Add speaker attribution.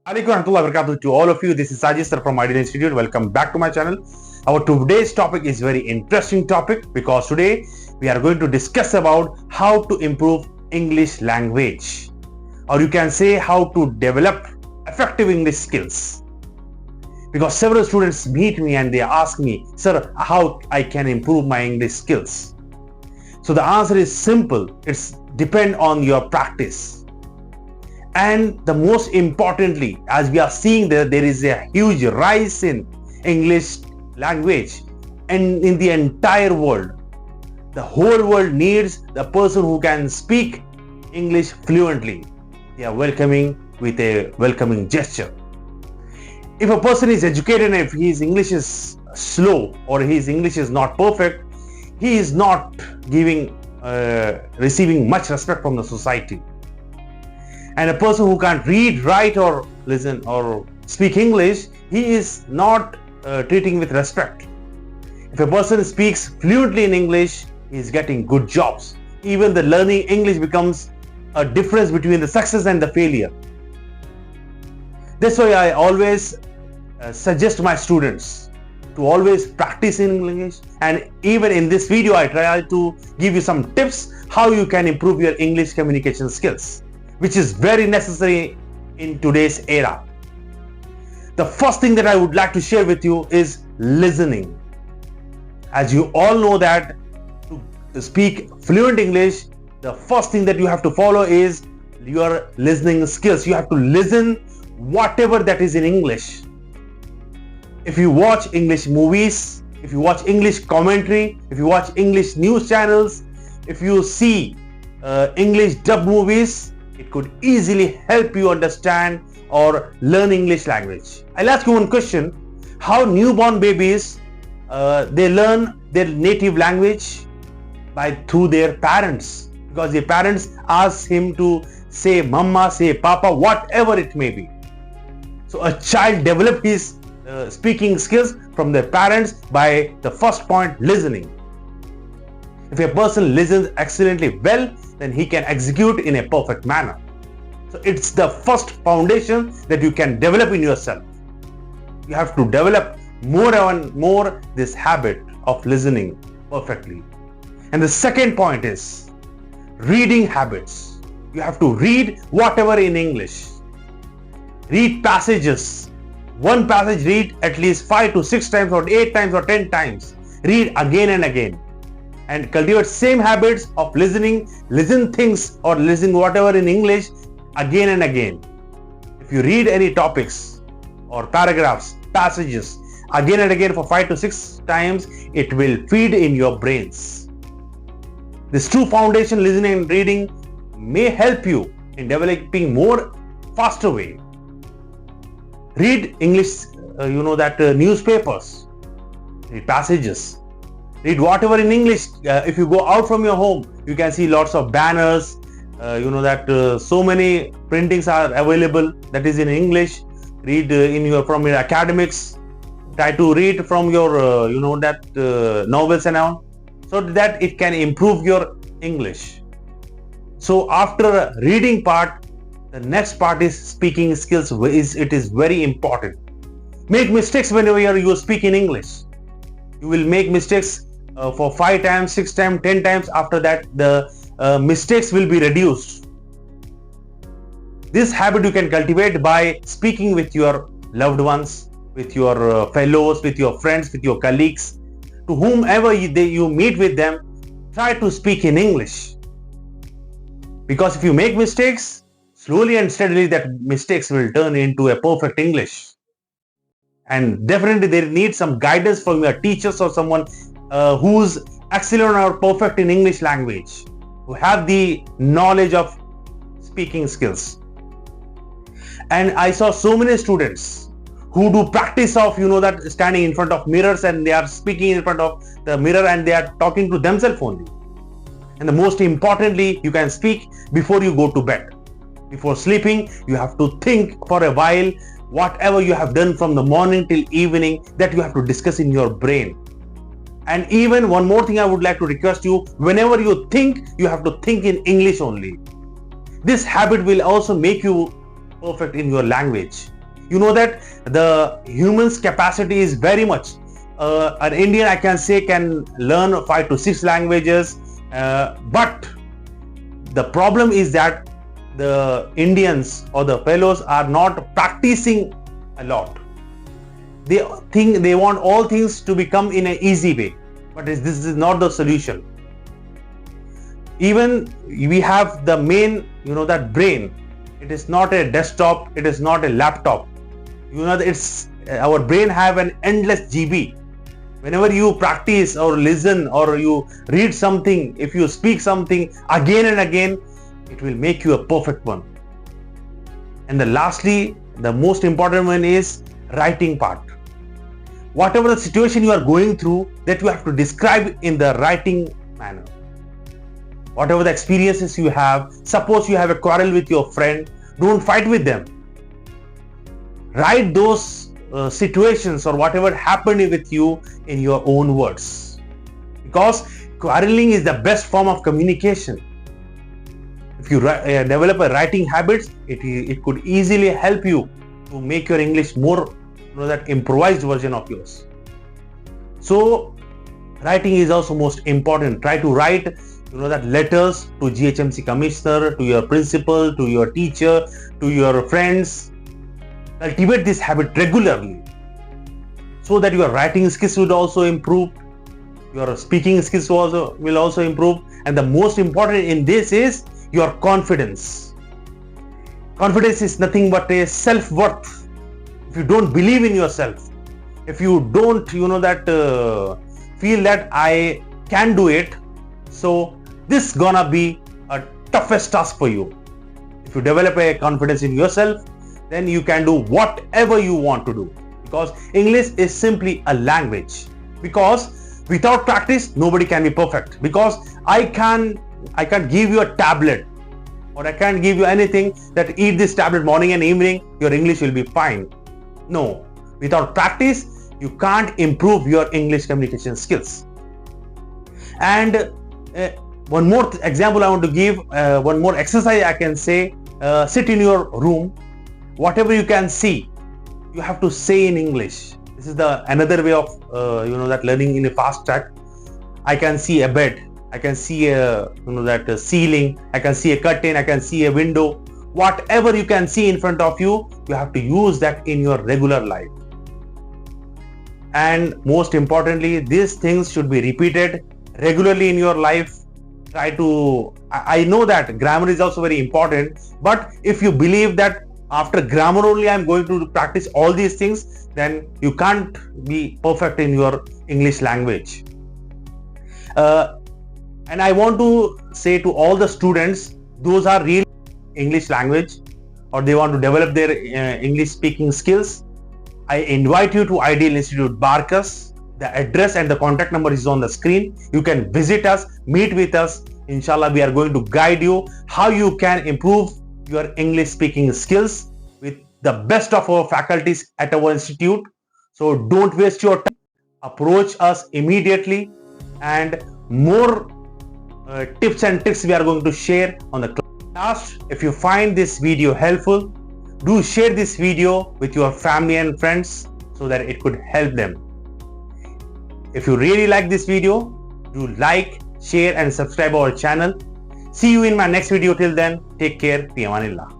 Speaker 1: Alaikum warahmatullahi wabarakatuh to all of you. This is Sajid sir from Ideal Institute. Welcome back to my channel. Our today's topic is very interesting topic because today we are going to discuss about how to improve English language, or you can say how to develop effective English skills. Because several students meet me and they ask me, sir, how I can improve my English skills. So the answer is simple. It's depend on your practice. And the most importantly, as we are seeing there is a huge rise in English language and in the entire world. The whole world needs the person who can speak English fluently. They are welcoming with a welcoming gesture. If a person is educated and if his English is slow or his English is not perfect, he is not receiving much respect from the society. And a person who can't read, write or listen or speak English, he is not treating with respect. If a person speaks fluently in English, he is getting good jobs. Even the learning English becomes a difference between the success and the failure. That's why I always suggest my students to always practice in English, and even in this video I try to give you some tips how you can improve your English communication skills, which is very necessary in today's era. The first thing that I would like to share with you is listening. As you all know that to speak fluent English, the first thing that you have to follow is your listening skills. You have to listen whatever that is in English. If you watch English movies, if you watch English commentary, if you watch English news channels, if you see English dub movies, it could easily help you understand or learn English language. I'll ask you one question. How newborn babies, they learn their native language through their parents, because their parents ask him to say mama, say papa, whatever it may be. So a child develops his speaking skills from their parents by the first point, listening. If a person listens excellently well, then he can execute in a perfect manner. So it's the first foundation that you can develop in yourself. You have to develop more and more this habit of listening perfectly. And the second point is reading habits. You have to read whatever in English. Read passages. One passage read at least 5 to 6 times or 8 times or 10 times. Read again and again. And cultivate same habits of listening, listen things or listen whatever in English again and again. If you read any topics or paragraphs, passages again and again for 5 to 6 times, it will feed in your brains. This true foundation, listening and reading, may help you in developing more faster way. Read English, newspapers, read passages. Read whatever in English. If you go out from your home, you can see lots of banners. So many printings are available that is in English. Read from your academics. Try to read from your novels and all, so that it can improve your English. So after reading part, the next part is speaking skills. It is very important. Make mistakes whenever you speak in English. You will make mistakes for 5 times, 6 times, 10 times. After that, the mistakes will be reduced. This habit you can cultivate by speaking with your loved ones, with your fellows, with your friends, with your colleagues, to whomever you meet with them. Try to speak in English, because if you make mistakes, slowly and steadily that mistakes will turn into a perfect English. And definitely they need some guidance from your teachers or someone who's excellent or perfect in English language, who have the knowledge of speaking skills. And I saw so many students who do practice of standing in front of mirrors and they are speaking in front of the mirror and they are talking to themselves only. And the most importantly, you can speak before you go to bed. Before sleeping, you have to think for a while whatever you have done from the morning till evening, that you have to discuss in your brain. And even one more thing I would like to request you, whenever you think, you have to think in English only. This habit will also make you perfect in your language. You know that the human's capacity is very much. An Indian, I can say, can learn 5 to 6 languages, but the problem is that the Indians or the fellows are not practicing a lot. They think they want all things to become in an easy way, but this is not the solution. Even we have the main, that brain. It is not a desktop, it is not a laptop. It's our brain have an endless GB. Whenever you practice or listen or you read something, if you speak something again and again, it will make you a perfect one. And lastly, the most important one is writing part. Whatever the situation you are going through, that you have to describe in the writing manner. Whatever the experiences you have, suppose you have a quarrel with your friend, don't fight with them. Write those situations or whatever happened with you in your own words. Because quarreling is the best form of communication. If you develop a writing habits, it could easily help you to make your English more, that improvised version of yours. So writing is also most important. Try to write that letters to GHMC commissioner, to your principal, to your teacher, to your friends. Cultivate this habit regularly so that your writing skills will also improve, your speaking skills will also improve, and the most important in this is your confidence. Confidence is nothing but a self-worth. If you don't believe in yourself, if you don't feel that I can do it, so this is gonna be a toughest task for you. If you develop a confidence in yourself, then you can do whatever you want to do, because English is simply a language. Because without practice, nobody can be perfect. Because I can't give you a tablet, or I can't give you anything that eat this tablet morning and evening, your English will be fine. No, without practice, you can't improve your English communication skills. And one more example I want to give, one more exercise I can say, sit in your room. Whatever you can see, you have to say in English. This is another way of learning in a fast track. I can see a bed, I can see a ceiling, I can see a curtain, I can see a window. Whatever you can see in front of you, you have to use that in your regular life. And most importantly, these things should be repeated regularly in your life. I know that grammar is also very important, but if you believe that after grammar only I am going to practice all these things, then you can't be perfect in your English language. And I want to say to all the students, those are really English language or they want to develop their English speaking skills, I invite you to Ideal Institute Barkas. The address and the contact number is on the screen. You can visit us, meet with us. Inshallah, we are going to guide you how you can improve your English speaking skills with the best of our faculties at our institute. So don't waste your time. Approach us immediately, and more tips and tricks we are going to share on the class. Last, if you find this video helpful, do share this video with your family and friends so that it could help them. If you really like this video, do like, share and subscribe our channel. See you in my next video. Till then, take care. Fi amanillah.